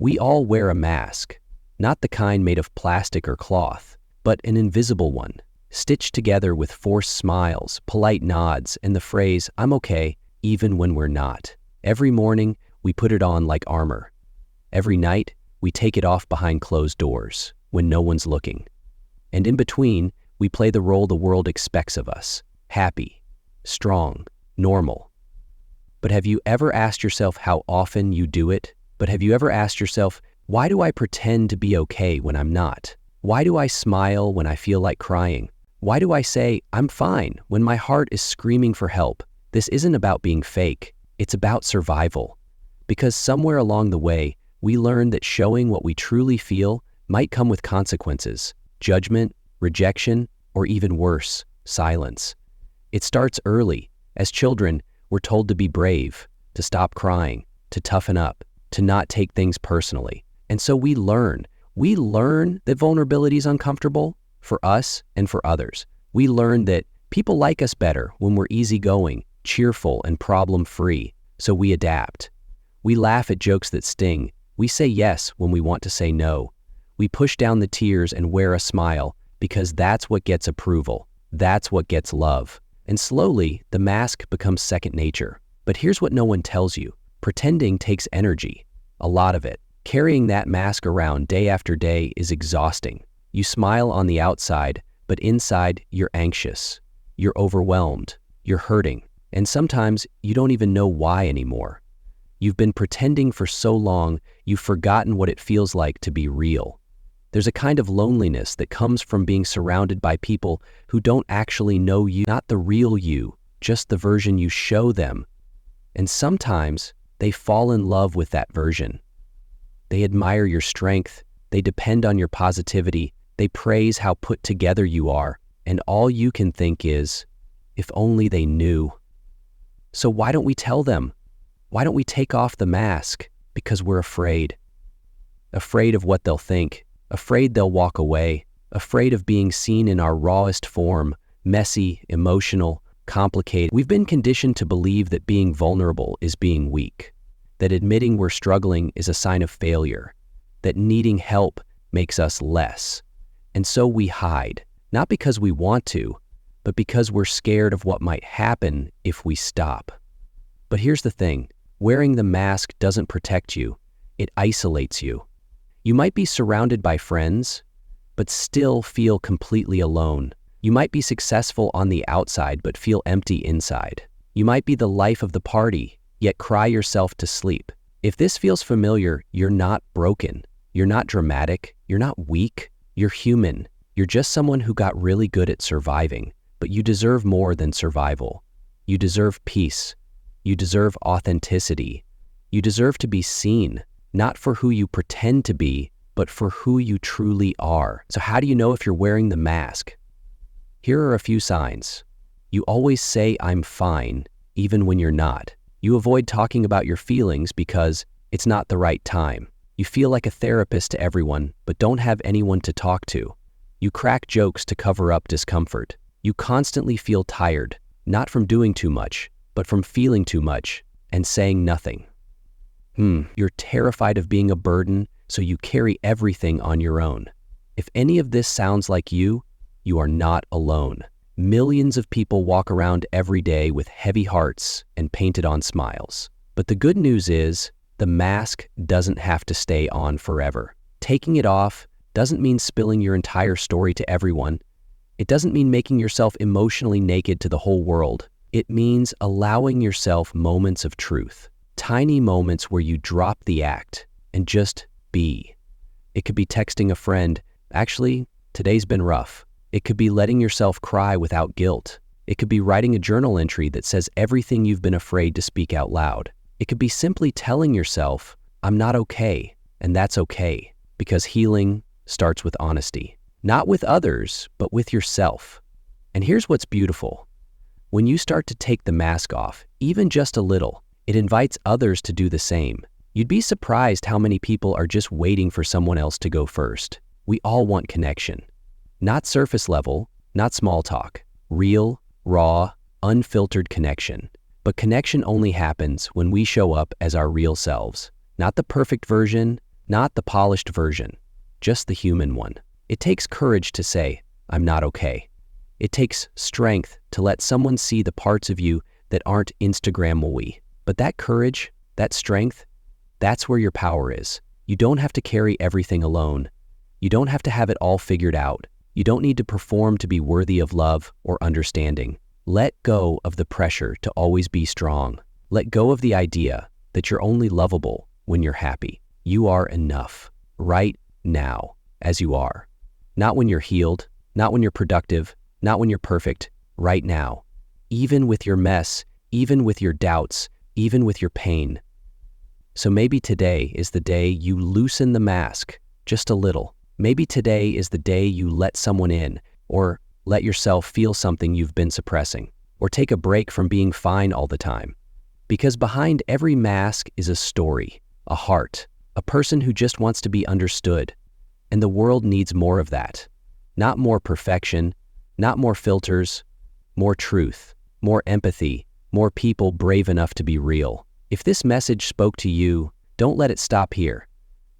We all wear a mask, not the kind made of plastic or cloth, but an invisible one, stitched together with forced smiles, polite nods, and the phrase, "I'm okay," even when we're not. Every morning, we put it on like armor. Every night, we take it off behind closed doors, when no one's looking. And in between, we play the role the world expects of us: happy, strong, normal. But have you ever asked yourself how often you do it? But have you ever asked yourself, why do I pretend to be okay when I'm not? Why do I smile when I feel like crying? Why do I say, I'm fine, when my heart is screaming for help? This isn't about being fake. It's about survival. Because somewhere along the way, we learn that showing what we truly feel might come with consequences: judgment, rejection, or even worse, silence. It starts early. As children, we're told to be brave, to stop crying, to toughen up, to not take things personally. And so we learn that vulnerability is uncomfortable for us and for others. We learn that people like us better when we're easygoing, cheerful, and problem-free, so we adapt. We laugh at jokes that sting. We say yes when we want to say no. We push down the tears and wear a smile because that's what gets approval. That's what gets love. And slowly, the mask becomes second nature. But here's what no one tells you. Pretending takes energy, a lot of it. Carrying that mask around day after day is exhausting. You smile on the outside, but inside you're anxious, you're overwhelmed, you're hurting, and sometimes you don't even know why anymore. You've been pretending for so long, you've forgotten what it feels like to be real. There's a kind of loneliness that comes from being surrounded by people who don't actually know you, not the real you, just the version you show them. And sometimes they fall in love with that version. They admire your strength, they depend on your positivity, they praise how put together you are, and all you can think is, if only they knew. So why don't we tell them? Why don't we take off the mask? Because we're afraid. Afraid of what they'll think, afraid they'll walk away, afraid of being seen in our rawest form, messy, emotional, complicated. We've been conditioned to believe that being vulnerable is being weak, that admitting we're struggling is a sign of failure, that needing help makes us less. And so we hide, not because we want to, but because we're scared of what might happen if we stop. But here's the thing, wearing the mask doesn't protect you, it isolates you. You might be surrounded by friends, but still feel completely alone. You might be successful on the outside, but feel empty inside. You might be the life of the party, yet cry yourself to sleep. If this feels familiar, you're not broken. You're not dramatic. You're not weak. You're human. You're just someone who got really good at surviving, but you deserve more than survival. You deserve peace. You deserve authenticity. You deserve to be seen, not for who you pretend to be, but for who you truly are. So how do you know if you're wearing the mask? Here are a few signs. You always say, I'm fine, even when you're not. You avoid talking about your feelings because it's not the right time. You feel like a therapist to everyone, but don't have anyone to talk to. You crack jokes to cover up discomfort. You constantly feel tired, not from doing too much, but from feeling too much and saying nothing. You're terrified of being a burden, so you carry everything on your own. If any of this sounds like you are not alone. Millions of people walk around every day with heavy hearts and painted-on smiles. But the good news is, the mask doesn't have to stay on forever. Taking it off doesn't mean spilling your entire story to everyone. It doesn't mean making yourself emotionally naked to the whole world. It means allowing yourself moments of truth. Tiny moments where you drop the act and just be. It could be texting a friend, actually, today's been rough. It could be letting yourself cry without guilt. It could be writing a journal entry that says everything you've been afraid to speak out loud. It could be simply telling yourself, I'm not okay, and that's okay, because healing starts with honesty. Not with others, but with yourself. And here's what's beautiful. When you start to take the mask off, even just a little, it invites others to do the same. You'd be surprised how many people are just waiting for someone else to go first. We all want connection. Not surface level, not small talk. Real, raw, unfiltered connection. But connection only happens when we show up as our real selves. Not the perfect version, Not the polished version, just the human one. It takes courage to say, I'm not okay. It takes strength to let someone see the parts of you that aren't Instagram-worthy. But that courage, that strength, that's where your power is. You don't have to carry everything alone. You don't have to have it all figured out. You don't need to perform to be worthy of love or understanding. Let go of the pressure to always be strong. Let go of the idea that you're only lovable when you're happy. You are enough, right now, as you are. Not when you're healed, not when you're productive, not when you're perfect, right now. Even with your mess, even with your doubts, even with your pain. So maybe today is the day you loosen the mask just a little. Maybe today is the day you let someone in, or let yourself feel something you've been suppressing, or take a break from being fine all the time. Because behind every mask is a story, a heart, a person who just wants to be understood. And the world needs more of that. Not more perfection, not more filters, more truth, more empathy, more people brave enough to be real. If this message spoke to you, don't let it stop here.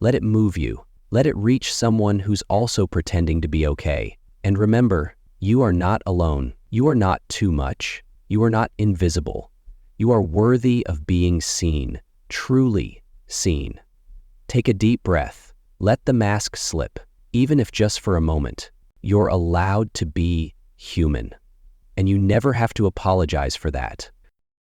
Let it move you. Let it reach someone who's also pretending to be okay. And remember, you are not alone. You are not too much. You are not invisible. You are worthy of being seen, truly seen. Take a deep breath. Let the mask slip, even if just for a moment. You're allowed to be human, and you never have to apologize for that.